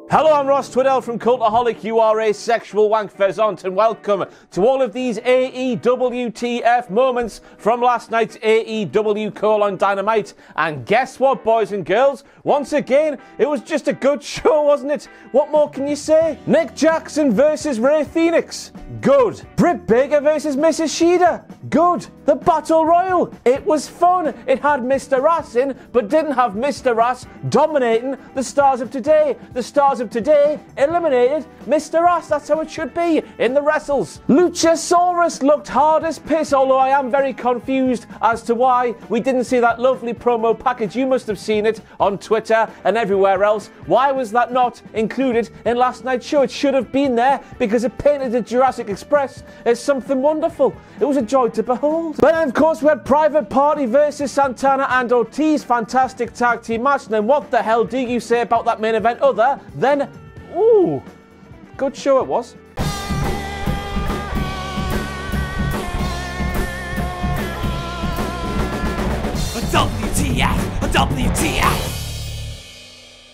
Hello, I'm Ross Twiddell from Cultaholic. You are a sexual wank pheasant, and welcome to all of these WTF moments from last night's AEW Dynamite. And guess what, boys and girls? Once again, it was just a good show, wasn't it? What more can you say? Nick Jackson versus Fenix. Good. Britt Baker versus Mrs. Shida. Good. The Battle Royal. It was fun. It had Mr. Ass in, but didn't have Mr. Ass dominating the Stars of Today. The Stars of Today eliminated Mr. Ass. That's how it should be in the wrestles. Luchasaurus looked hard as piss, although I am very confused as to why we didn't see that lovely promo package. You must have seen it on Twitter and everywhere else. Why was that not included in last night's show? It should have been there because it painted the Jurassic Express as something wonderful. It was a joy to behold. But then, of course, we had Private Party versus Santana and Ortiz. Fantastic tag team match. And then what the hell do you say about that main event other than, ooh, good show it was. WTF!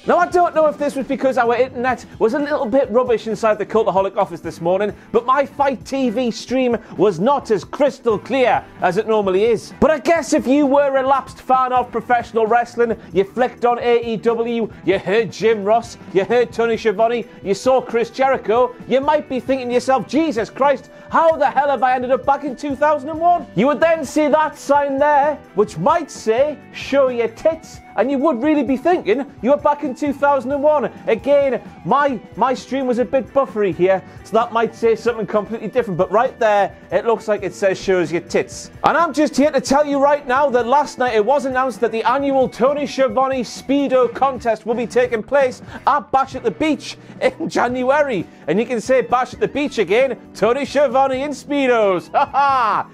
Now, I don't know if this was because our internet was a little bit rubbish inside the Cultaholic office this morning, but my Fight TV stream was not as crystal clear as it normally is. But I guess if you were a lapsed fan of professional wrestling, you flicked on AEW, you heard Jim Ross, you heard Tony Schiavone, you saw Chris Jericho, you might be thinking to yourself, Jesus Christ, how the hell have I ended up back in 2001? You would then see that sign there, which might say, show your tits, and you would really be thinking you were back in 2001. Again, my stream was a bit buffery here, so that might say something completely different, but right there, it looks like it says shows your tits. And I'm just here to tell you right now that last night it was announced that the annual Tony Schiavone Speedo contest will be taking place at Bash at the Beach in January. And you can say Bash at the Beach again, Tony Schiavone in Speedos. Ha ha!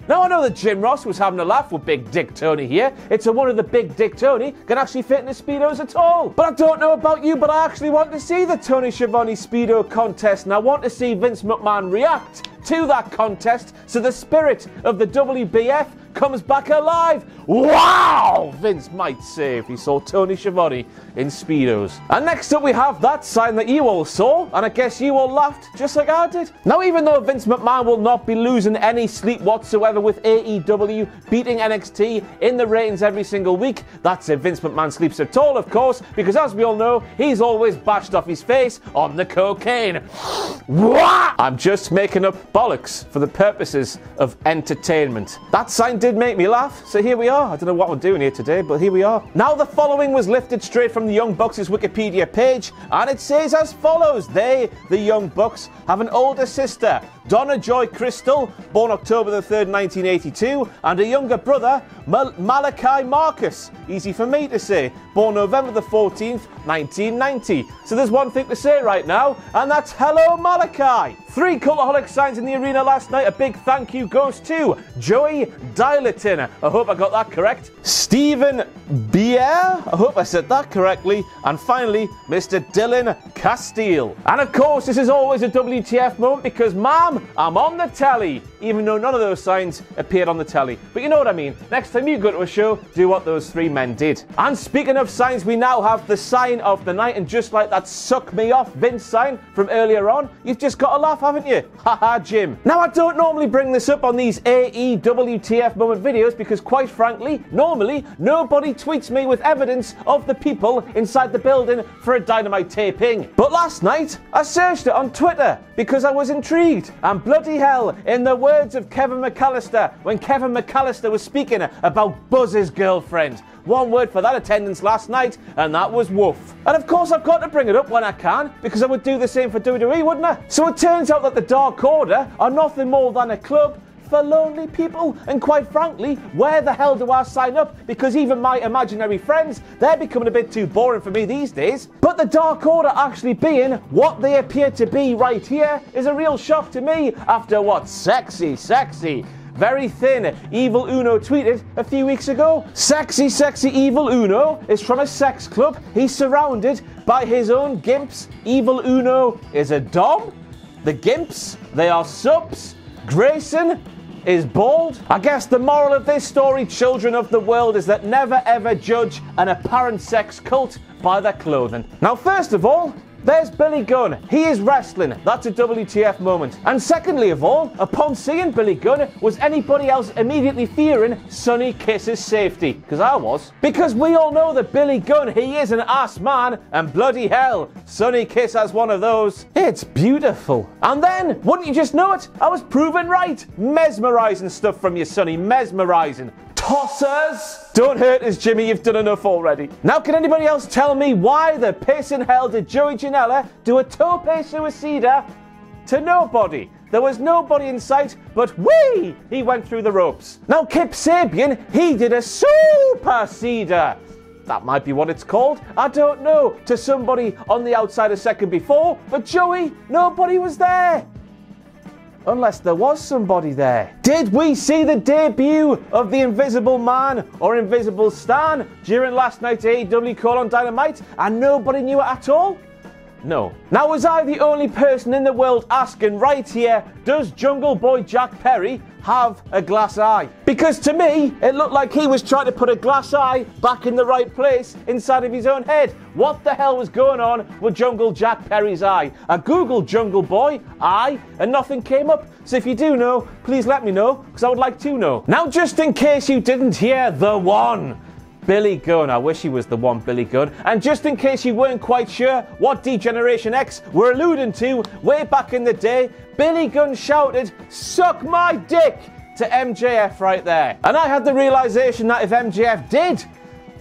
Now, I know that Jim Ross was having a laugh with Big Dick Tony here. It's a wonder that Big Dick Tony can actually fit in his Speedos at all. But I don't know about you, but I actually want to see the Tony Schiavone Speedo contest, and I want to see Vince McMahon react to that contest so the spirit of the WBF comes back alive. Wow! Vince might say if he saw Tony Schiavone in Speedos. And next up we have that sign that you all saw, and I guess you all laughed just like I did. Now, even though Vince McMahon will not be losing any sleep whatsoever with AEW beating NXT in the ratings every single week, that's if Vince McMahon sleeps at all, of course, because as we all know, he's always bashed off his face on the cocaine. What? I'm just making up bollocks for the purposes of entertainment. That sign did make me laugh, so here we are. I don't know what we're doing here today, but here we are. Now, the following was lifted straight from the Young Bucks' Wikipedia page, and it says as follows. They, the Young Bucks, have an older sister, Donna Joy Crystal, born October the 3rd, 1982, and a younger brother, Malachi Marcus, easy for me to say, born November the 14th, 1990. So there's one thing to say right now, and that's hello, Malachi. 3 Cultaholic signs in the arena last night. A big thank you goes to Joey Dilatin. I hope I got that correct. Stephen Bier. I hope I said that correctly. And finally, Mr. Dylan Castile. And of course, this is always a WTF moment because, Mom, I'm on the telly. Even though none of those signs appeared on the telly. But you know what I mean. Next time you go to a show, do what those 3 men did. And speaking of signs, we now have the sign of the night. And just like that suck me off Vince sign from earlier on, you've just got to laugh, haven't you? Haha, Jim. Now, I don't normally bring this up on these AEWTF moment videos because, quite frankly, normally nobody tweets me with evidence of the people inside the building for a Dynamite taping. But last night, I searched it on Twitter because I was intrigued. And bloody hell, in the words of Kevin McAllister, when Kevin McAllister was speaking about Buzz's girlfriend, one word for that attendance last night, and that was woof. And of course, I've got to bring it up when I can, because I would do the same for WWE, wouldn't I? So it turns out that the Dark Order are nothing more than a club for lonely people. And quite frankly, where the hell do I sign up? Because even my imaginary friends, they're becoming a bit too boring for me these days. But the Dark Order actually being what they appear to be right here is a real shock to me after what sexy, very thin Evil Uno tweeted a few weeks ago. Sexy Evil Uno is from a sex club. He's surrounded by his own gimps. Evil Uno is a dom. The gimps, they are subs. Grayson, is bald. I guess the moral of this story, children of the world, is that never ever judge an apparent sex cult by their clothing. Now, first of all, there's Billy Gunn. He is wrestling. That's a WTF moment. And secondly of all, upon seeing Billy Gunn, was anybody else immediately fearing Sonny Kiss's safety? Because I was. Because we all know that Billy Gunn, he is an ass man, and bloody hell, Sonny Kiss has one of those. It's beautiful. And then, wouldn't you just know it? I was proven right. Mesmerizing stuff from you, Sonny. Mesmerizing. Tossers! Don't hurt us, Jimmy, you've done enough already. Now, can anybody else tell me why the piss in hell did Joey Janela do a tope suicida to nobody? There was nobody in sight, but whee! He went through the ropes. Now, Kip Sabian, he did a super cedar. That might be what it's called. I don't know. To somebody on the outside a second before, but Joey, nobody was there. Unless there was somebody there. Did we see the debut of the Invisible Man or Invisible Stan during last night's AEW Call on Dynamite and nobody knew it at all? No. Now, was I the only person in the world asking right here, does Jungle Boy Jack Perry have a glass eye? Because to me, it looked like he was trying to put a glass eye back in the right place inside of his own head. What the hell was going on with Jungle Jack Perry's eye? I googled Jungle Boy eye and nothing came up. So if you do know, please let me know, because I would like to know. Now, just in case you didn't hear the one, Billy Gunn. I wish he was the one, Billy Gunn. And just in case you weren't quite sure what D-Generation X were alluding to, way back in the day, Billy Gunn shouted, "Suck my dick," to MJF right there. And I had the realization that if MJF did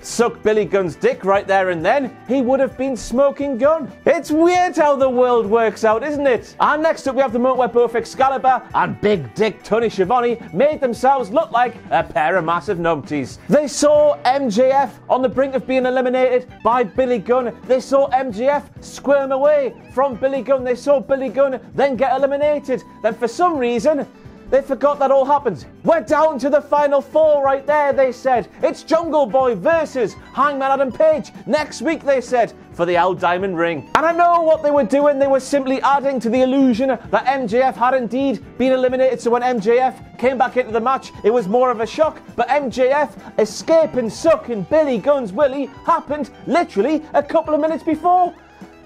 suck Billy Gunn's dick right there and then, he would have been smoking gun. It's weird how the world works out, isn't it? And next up we have the moment where both Excalibur and Big Dick Tony Schiavone made themselves look like a pair of massive numpties. They saw MJF on the brink of being eliminated by Billy Gunn. They saw MJF squirm away from Billy Gunn. They saw Billy Gunn then get eliminated. Then for some reason, they forgot that all happened. We're down to the final four right there, they said. It's Jungle Boy versus Hangman Adam Page. Next week, they said, for the Old Diamond Ring. And I know what they were doing. They were simply adding to the illusion that MJF had indeed been eliminated. So when MJF came back into the match, it was more of a shock. But MJF escaping sucking Billy Gunn's willy happened literally a couple of minutes before.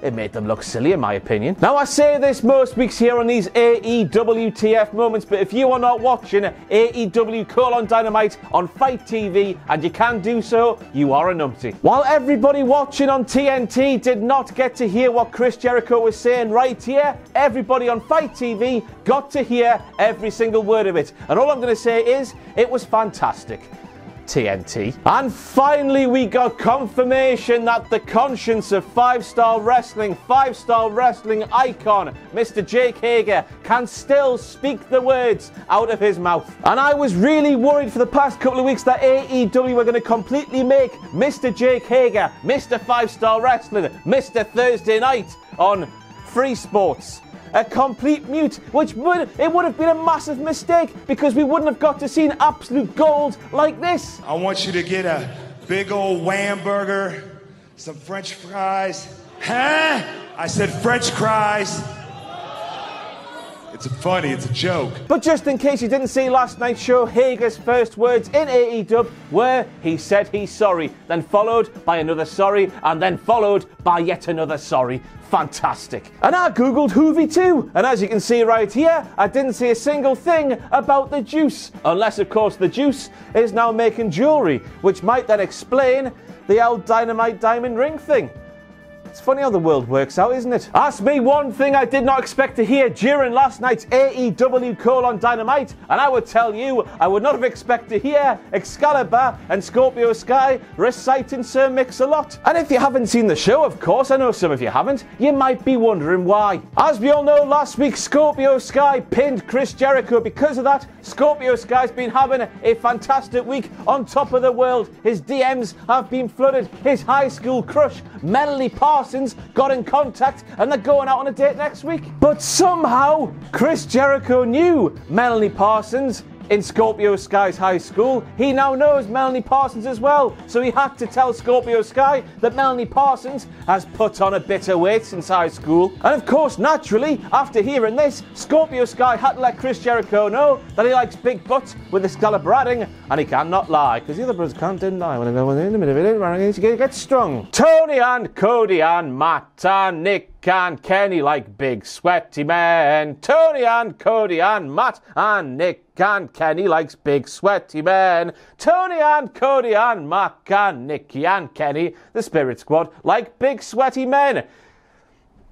It made them look silly, in my opinion. Now, I say this most weeks here on these AEWTF moments, but if you are not watching AEW Call on Dynamite on Fight TV, and you can do so, you are a numpty. While everybody watching on TNT did not get to hear what Chris Jericho was saying right here, everybody on Fight TV got to hear every single word of it. And all I'm going to say is, it was fantastic. TNT. And finally we got confirmation that the conscience of five-star wrestling icon, Mr. Jake Hager, can still speak the words out of his mouth. And I was really worried for the past couple of weeks that AEW were going to completely make Mr. Jake Hager, Mr. Five-Star Wrestling, Mr. Thursday Night on Free Sports a complete mute, which would have been a massive mistake because we wouldn't have got to see absolute gold like this. I want you to get a big old wham burger, some French fries. Huh? I said French fries. It's funny, it's a joke. But just in case you didn't see last night's show, Hager's first words in AEW were, he said he's sorry, then followed by another sorry, and then followed by yet another sorry. Fantastic. And I googled Hoovy too, and as you can see right here, I didn't see a single thing about the juice. Unless, of course, the juice is now making jewellery, which might then explain the old Dynamite diamond ring thing. It's funny how the world works out, isn't it? Ask me one thing I did not expect to hear during last night's AEW Call on Dynamite, and I would tell you I would not have expected to hear Excalibur and Scorpio Sky reciting Sir Mix-a-Lot. And if you haven't seen the show, of course, I know some of you haven't, you might be wondering why. As we all know, last week Scorpio Sky pinned Chris Jericho. Because of that, Scorpio Sky's been having a fantastic week on top of the world. His DMs have been flooded. His high school crush, Melanie Parsons, got in contact and they're going out on a date next week. But somehow, Chris Jericho knew Melanie Parsons in Scorpio Sky's high school. He now knows Melanie Parsons as well, so he had to tell Scorpio Sky that Melanie Parsons has put on a bit of weight since high school. And of course, naturally, after hearing this, Scorpio Sky had to let Chris Jericho know that he likes big butts with Excalibur adding, and he cannot lie, because the other brothers can't deny when they go in the middle of it, he gets strong. Tony and Cody and Matt and Nick and Kenny like big sweaty men. Tony and Cody and Matt and Nick and Kenny likes big sweaty men. Tony and Cody and Matt and Nicky and Kenny, the Spirit Squad, like big sweaty men.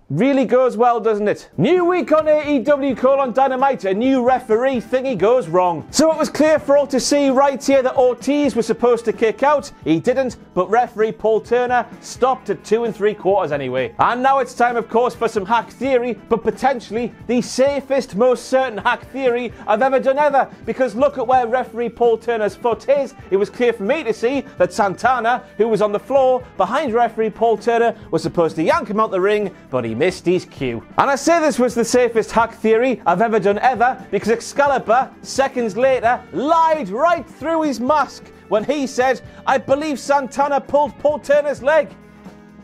Really goes well, doesn't it? New week on AEW on Dynamite, a new referee thingy goes wrong. So it was clear for all to see right here that Ortiz was supposed to kick out. He didn't, but referee Paul Turner stopped at 2 3/4 anyway. And now it's time, of course, for some hack theory, but potentially the safest, most certain hack theory I've ever done ever. Because look at where referee Paul Turner's foot is. It was clear for me to see that Santana, who was on the floor behind referee Paul Turner, was supposed to yank him out the ring, but he missed his cue. And I say this was the safest hack theory I've ever done ever because Excalibur, seconds later, lied right through his mask when he said, "I believe Santana pulled Paul Turner's leg."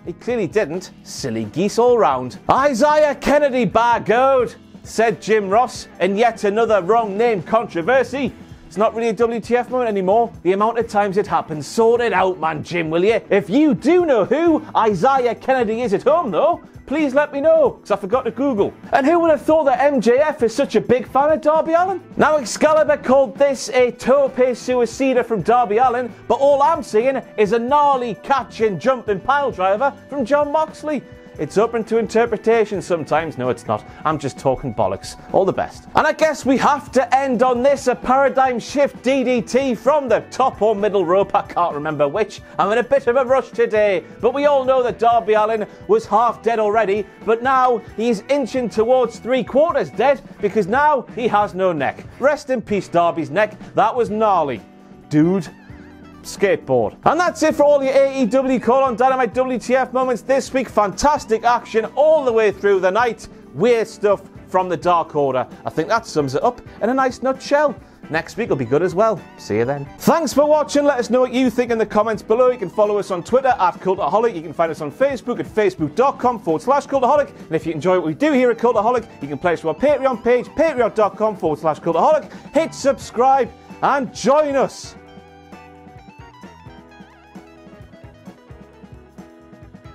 He clearly didn't. Silly geese all round. Isaiah Kennedy bargoed, said Jim Ross, in yet another wrong name controversy. It's not really a WTF moment anymore. The amount of times it happens. Sort it out, man, Jim, will you? If you do know who Isaiah Kennedy is at home, though, please let me know, because I forgot to Google. And who would have thought that MJF is such a big fan of Darby Allin? Now, Excalibur called this a tope suicida from Darby Allin, but all I'm seeing is a gnarly catching, jumping pile driver from John Moxley. It's open to interpretation sometimes. No, it's not. I'm just talking bollocks. All the best. And I guess we have to end on this, a paradigm shift DDT from the top or middle rope. I can't remember which. I'm in a bit of a rush today. But we all know that Darby Allin was half dead already. But now he's inching towards 3/4 dead because now he has no neck. Rest in peace, Darby's neck. That was gnarly. Dude. Skateboard. And that's it for all your AEW Dynamite WTF moments this week. Fantastic action all the way through the night. Weird stuff from the Dark Order. I think that sums it up in a nice nutshell. Next week will be good as well. See you then. Thanks for watching. Let us know what you think in the comments below. You can follow us on Twitter at Cultaholic. You can find us on Facebook at facebook.com/Cultaholic. And if you enjoy what we do here at Cultaholic, you can pledge to our Patreon page, patreon.com/Cultaholic. Hit subscribe and join us.